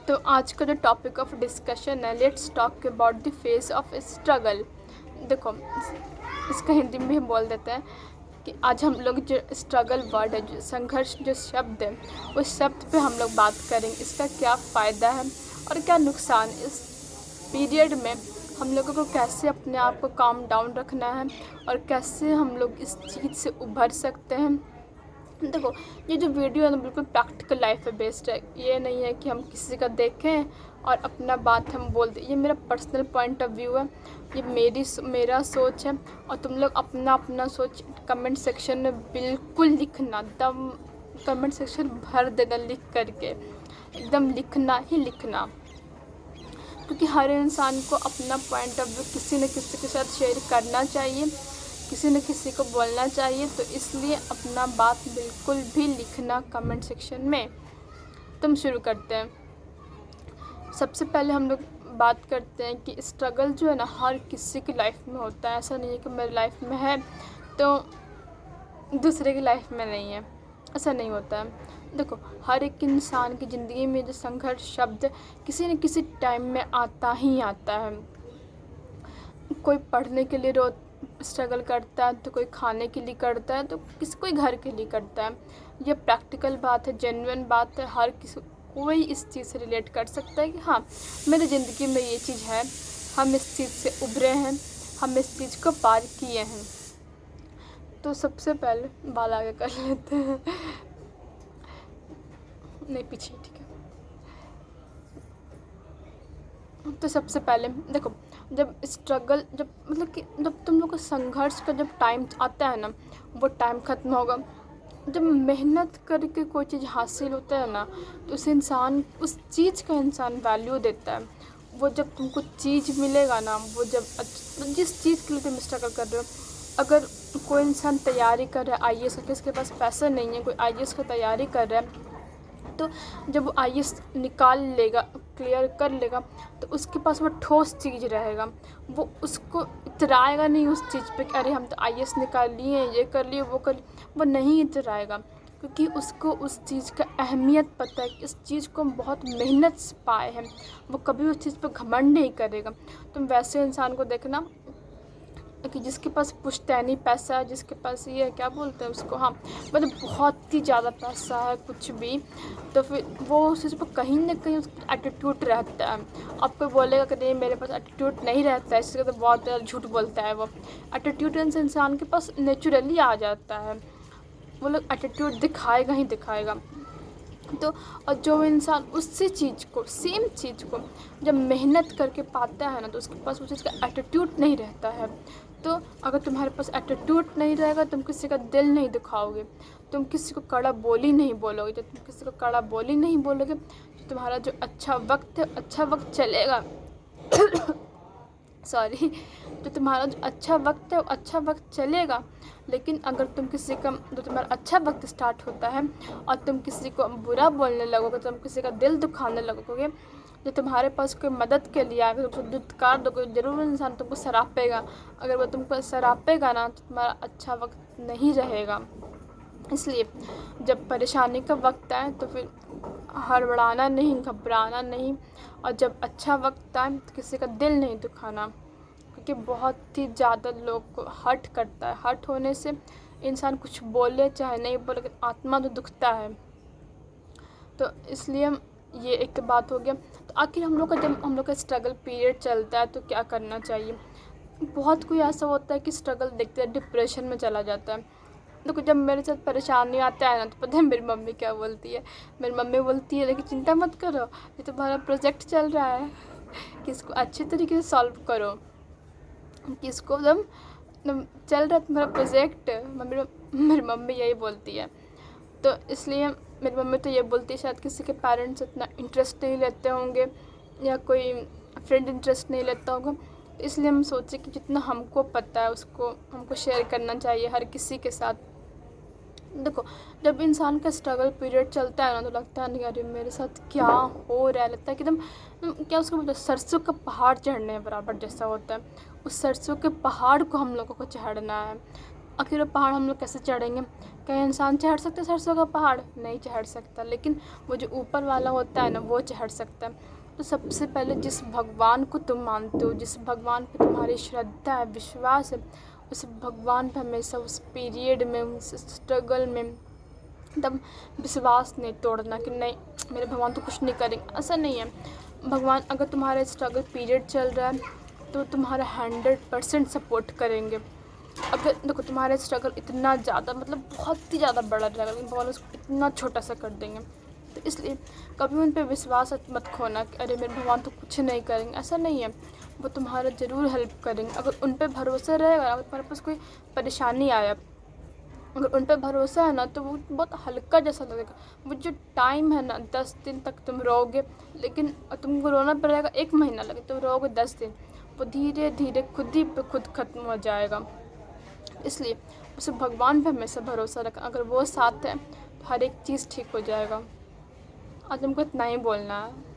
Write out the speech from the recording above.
तो आज का जो टॉपिक ऑफ डिस्कशन है, let's talk about the phase of struggle. देखो, इसका हिंदी में हम बोल देते हैं कि आज हम लोग जो स्ट्रगल वर्ड है, जो संघर्ष जो शब्द है, उस शब्द पे हम लोग बात करेंगे। इसका क्या फ़ायदा है और क्या नुकसान, इस पीरियड में हम लोगों को कैसे अपने आप को काम डाउन रखना है और कैसे हम लोग इस चीज़ से उभर सकते हैं। देखो, ये जो वीडियो है ना, बिल्कुल प्रैक्टिकल लाइफ पे बेस्ड है। ये नहीं है कि हम किसी का देखें और अपना बात हम बोल दें। ये मेरा पर्सनल पॉइंट ऑफ व्यू है, ये मेरा सोच है। और तुम लोग अपना अपना सोच कमेंट सेक्शन में बिल्कुल लिखना, दम कमेंट सेक्शन भर देना लिख करके, एकदम लिखना ही लिखना। क्योंकि हर इंसान को अपना पॉइंट ऑफ व्यू किसी न किसी के साथ शेयर करना चाहिए, किसी न किसी को बोलना चाहिए। तो इसलिए अपना बात बिल्कुल भी लिखना कमेंट सेक्शन में। तुम शुरू करते हैं। सबसे पहले हम लोग बात करते हैं कि स्ट्रगल जो है ना, हर किसी की लाइफ में होता है। ऐसा नहीं है कि मेरी लाइफ में है तो दूसरे की लाइफ में नहीं है, ऐसा नहीं होता है। देखो, हर एक इंसान की ज़िंदगी में जो संघर्ष शब्द किसी न किसी टाइम में आता ही आता है। कोई पढ़ने के लिए स्ट्रगल करता है, तो कोई खाने के लिए करता है, तो कोई घर के लिए करता है। ये प्रैक्टिकल बात है, जेन्युइन बात है। हर किसी कोई इस चीज़ से रिलेट कर सकता है कि हाँ, मेरी ज़िंदगी में ये चीज़ है, हम इस चीज़ से उभरे हैं, हम इस चीज़ को पार किए हैं। तो सबसे पहले बाल आगे कर लेते हैं, नहीं पीछे, ठीक है। तो सबसे पहले देखो, जब स्ट्रगल मतलब कि जब तुम लोग का संघर्ष का जब टाइम आता है ना, वो टाइम ख़त्म होगा। जब मेहनत करके कोई चीज़ हासिल होता है ना, तो उस चीज़ का इंसान वैल्यू देता है। वो जब तुमको चीज़ मिलेगा ना, वो जब जिस चीज़ के लिए तुम स्ट्रगल कर रहे हो, अगर कोई इंसान तैयारी कर रहा है आईएएस का, किसके पास पैसा नहीं है, कोई आईएएस की तैयारी कर रहा है, तो जब वो आईएएस निकाल लेगा, क्लियर कर लेगा, तो उसके पास वो ठोस चीज़ रहेगा। वो उसको इतराएगा नहीं उस चीज़ पे कि अरे हम तो आईएएस निकाल लिए, ये कर लिए, वो कर लिए। वो नहीं इतराएगा, क्योंकि उसको उस चीज़ का अहमियत पता है कि इस चीज़ को हम बहुत मेहनत से पाए हैं। वो कभी उस चीज़ पर घमंड नहीं करेगा। तुम वैसे इंसान को देखना कि जिसके पास पुश्तैनी पैसा है, जिसके पास ये क्या बोलते हैं उसको, हाँ, मतलब बहुत ही ज़्यादा पैसा है कुछ भी, तो फिर वो उस चीज़ पर कहीं ना कहीं उसका एटीट्यूड रहता है। अब कोई बोलेगा कि नहीं मेरे पास एटीट्यूड नहीं रहता है, इससे तो बहुत ज़्यादा झूठ बोलता है। वो एटीट्यूड इंसान के पास नेचुरली आ जाता है, वो लोग एटीट्यूड दिखाएगा ही दिखाएगा। तो और जो इंसान उसी चीज़ को, सेम चीज़ को जब मेहनत करके पाता है ना, तो उसके पास उस चीज़ का एटीट्यूड नहीं रहता है। तो अगर तुम्हारे पास एटीट्यूड नहीं रहेगा, तुम किसी का दिल नहीं दिखाओगे, तुम किसी को कड़ा बोली नहीं बोलोगे। जब तुम किसी को कड़ा बोली नहीं बोलोगे, तो तुम्हारा जो अच्छा वक्त है, अच्छा वक्त चलेगा सॉरी, तो तुम्हारा जो अच्छा वक्त है वो अच्छा वक्त चलेगा। लेकिन अगर तुम किसी का, जो तुम्हारा अच्छा वक्त स्टार्ट होता है और तुम किसी को बुरा बोलने लगोगे, तुम किसी का दिल दुखाने लगोगे, जो तुम्हारे पास कोई मदद के लिए आएगा, तुम दुत्कार दोगे, ज़रूर इंसान तुमको सरापेगा। अगर वो तुमको सरापेगा ना, तो तुम्हारा अच्छा वक्त नहीं रहेगा। इसलिए जब परेशानी का वक्त आए तो फिर हड़बड़ाना नहीं, घबराना नहीं, और जब अच्छा वक्त आए तो किसी का दिल नहीं दुखाना, क्योंकि बहुत ही ज़्यादा लोग को हर्ट करता है। हर्ट होने से इंसान कुछ बोले चाहे नहीं बोले, लेकिन आत्मा तो दुखता है। तो इसलिए ये एक बात हो गया। तो आखिर हम लोग का, जब हम लोग का स्ट्रगल पीरियड चलता है, तो क्या करना चाहिए। बहुत कोई ऐसा होता है कि स्ट्रगल देखते हैं डिप्रेशन में चला जाता है। देखो, जब मेरे साथ परेशानी आता है ना, तो पता है मेरी मम्मी क्या बोलती है। मेरी मम्मी बोलती है, लेकिन चिंता मत करो, ये तुम्हारा प्रोजेक्ट चल रहा है कि इसको अच्छे तरीके से सॉल्व करो, कि इसको एकदम चल रहा है तुम्हारा प्रोजेक्ट। मेरी मम्मी यही बोलती है। तो इसलिए मेरी मम्मी तो ये बोलती है, शायद किसी के पेरेंट्स इतना इंटरेस्ट नहीं लेते होंगे, या कोई फ्रेंड इंटरेस्ट नहीं लेता होगा। तो इसलिए हम सोचे कि जितना हमको पता है उसको हमको शेयर करना चाहिए हर किसी के साथ। देखो, जब इंसान का स्ट्रगल पीरियड चलता है ना, तो लगता है नहीं अरे मेरे साथ क्या हो रहा है, लगता है कि एकदम क्या उसको बोलते हैं, सरसों का पहाड़ चढ़ने बराबर जैसा होता है। उस सरसों के पहाड़ को हम लोगों को चढ़ना है। आखिर वो पहाड़ हम लोग कैसे चढ़ेंगे? क्या इंसान चढ़ सकता है 700 का पहाड़? नहीं चढ़ सकता, लेकिन वो जो ऊपर वाला होता है ना, वो चढ़ सकता है। तो सबसे पहले जिस भगवान को तुम मानते हो, जिस भगवान पे तुम्हारी श्रद्धा है, विश्वास है, उस भगवान पे हमेशा उस पीरियड में, उस स्ट्रगल में एकदम विश्वास नहीं तोड़ना कि नहीं मेरे भगवान तो कुछ नहीं करेंगे, ऐसा नहीं है। भगवान अगर तुम्हारा स्ट्रगल पीरियड चल रहा है तो तुम्हारा 100% सपोर्ट करेंगे। अगर देखो तुम्हारा स्ट्रगल इतना ज़्यादा मतलब बहुत ही ज़्यादा बड़ा रहेगा, लेकिन भगवान उसको इतना छोटा सा कर देंगे। तो इसलिए कभी उन पर विश्वास मत खोना कि अरे मेरे भगवान तो कुछ नहीं करेंगे, ऐसा नहीं है। वो तुम्हारा ज़रूर हेल्प करेंगे अगर उन पर भरोसा रहेगा। अगर तुम्हारे पास कोई परेशानी आया, अगर उन पर भरोसा है ना, तो वो बहुत हल्का जैसा लगेगा। वो जो टाइम है ना, 10 दिन तक तुम रहोगे, लेकिन तुमको रोना पड़ेगा 1 महीना लगे, तुम रहोगे 10 दिन, वो धीरे धीरे खुद ही पे खुद ख़त्म हो जाएगा। इसलिए उसे भगवान पे हमेशा भरोसा रखा, अगर वो साथ है तो हर एक चीज़ ठीक हो जाएगा। आज हमको इतना ही बोलना है।